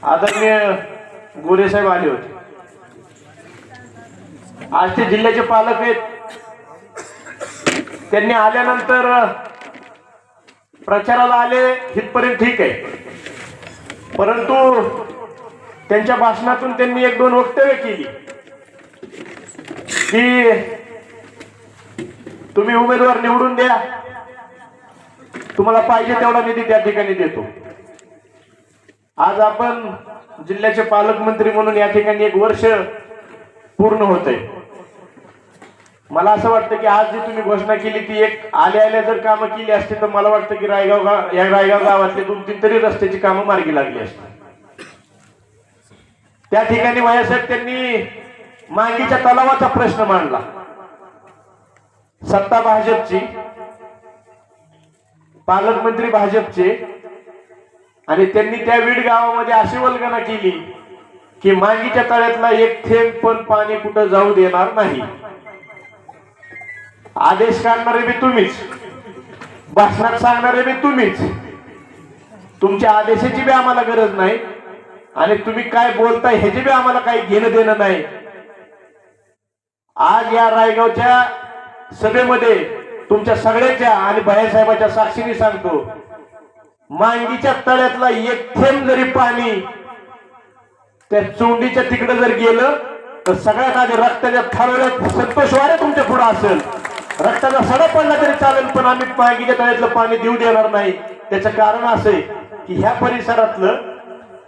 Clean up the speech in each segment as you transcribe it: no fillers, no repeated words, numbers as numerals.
आदरणीय गोरे साहेब आले होते। आज ते जिल्ह्याचे पालक आहेत। त्यांनी आल्यानंतर प्रचाराला आले इथपर्यंत ठीक आहे, परंतु त्यांच्या भाषणातून त्यांनी एक दोन वक्तव्य केली की तुम्ही उमेदवार निवडून द्या, तुम्हाला पाहिजे तेवढा निधी त्या ठिकाणी देतो। आज आपण जिल्ह्याचे पालकमंत्री म्हणून या ठिकाणी एक वर्ष पूर्ण होतंय। मला असं वाटतं की आज जी तुम्ही घोषणा केली ती एक आल्या जर कामं केली असती तर मला वाटतं की रायगाव गावातले 2-3 तरी रस्त्याची कामं मार्गी लागली असती। त्या ठिकाणी भैयासाहेब त्यांनी मांगीच्या तलावाचा प्रश्न मांडला। सत्ता भाजपची, पालकमंत्री भाजपचे, आणि त्यांनी त्या वीड गावामध्ये अशी वल्गना केली की मांगीच्या तळ्यातला एक थेंब पण पाणी कुठं जाऊ देणार नाही। आदेश काढणारे बी तुम्हीच, भाषणात सांगणारे बी तुम्हीच। तुमच्या आदेशाची बी आम्हाला गरज नाही आणि तुम्ही काय बोलताय ह्याची बी आम्हाला काही घेणं देणं नाही। आज या रायगावच्या सभेमध्ये तुमच्या सगळ्यांच्या आणि भैयासाहेबांच्या साक्षीने सांगतो, मांगीच्या तळ्यातला एक थेंब जरी पाणी त्या चोंडीच्या तिकडे जर गेलं तर सगळ्यात आधी रक्ताच्या थारोळ्यात संतोष वारे तुमच्या पुढे असेल। रक्ताचा सडा पडला तरी चालेल, पण आम्ही मांगीच्या तळ्यातलं पाणी देऊ देणार नाही। त्याचं कारण असं की ह्या परिसरातलं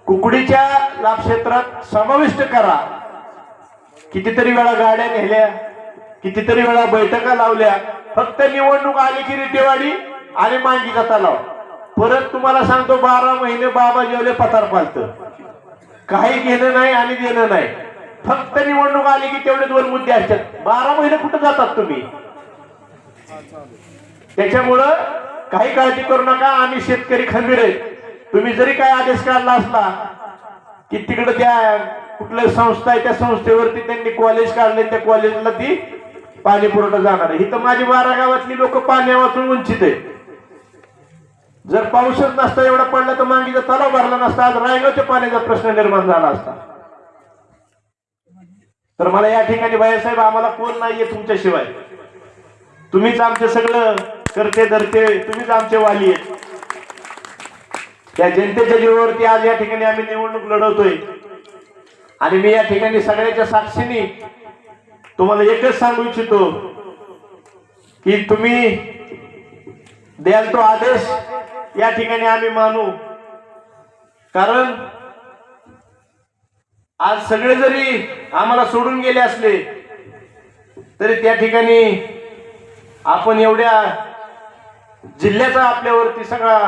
कुकडीच्या लाभक्षेत्रात समाविष्ट करा। कितीतरी वेळा गाड्या नेल्या, कितीतरी वेळा बैठका लावल्या, फक्त निवडणूक आली की रिटेवाडी आणि मांगीचा तलाव। परत तुम्हाला सांगतो 12 महिने बाबा जेवले पतार पालत, काही घेणं नाही आणि देणं नाही। फक्त निवडणूक आली की तेवढे 2 मुद्दे असतात। 12 महिने कुठे जातात तुम्ही? त्याच्यामुळं काही काळजी करू नका, आम्ही शेतकरी खंबीर आहेत। तुम्ही जरी काय आदेश काढला असला की तिकडे त्या कुठल्या संस्था आहे त्या संस्थेवरती त्यांनी कॉलेज काढले, त्या कॉलेजला ती पाणी पुरवठा जाणार आहे। इथं माझी 12 गावातली लोक पाण्या वाचून वंचित आहेत। जर पाऊसच नसता एवढा पडला तर मांगीचा तलाव भरला नसता, आज रायगावच्या पाण्याचा प्रश्न निर्माण झाला असता। तर मला या ठिकाणी भैयासाहेब आम्हाला कोण नाहीये तुमच्याशिवाय, तुम्हीच आमचे सगळं करते धरते, तुम्हीच आमचे वाली आहेत। त्या जनतेच्या जीवावरती आज या ठिकाणी आम्ही निवडणूक लढवतोय आणि मी या ठिकाणी सगळ्याच्या साक्षीने तुम्हाला एकच सांगू इच्छितो की तुम्ही द्याल तो आदेश या ठिकाणी आम्ही मानू। कारण आज सगळे जरी आम्हाला सोडून गेले असले तरी त्या ठिकाणी आपण एवढ्या जिल्ह्याचा आपल्यावरती सगळा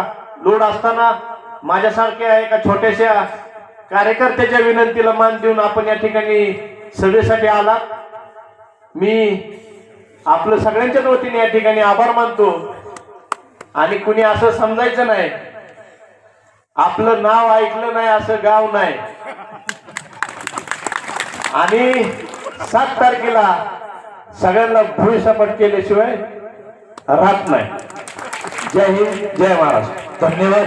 लोड असताना माझ्यासारख्या एका छोट्याशा कार्यकर्त्याच्या विनंतीला मान देऊन आपण या ठिकाणी सभेसाठी आला। मी आपलं सगळ्यांच्याच वतीने या ठिकाणी आभार मानतो आणि कुणी असं समजायचं नाही आपलं नाव ऐकलं नाही असं गाव नाही। आणि 7 तारखेला सगळ्यांना भुईसपाट केल्याशिवाय राहत नाही। जय हिंद, जय महाराष्ट्र, धन्यवाद।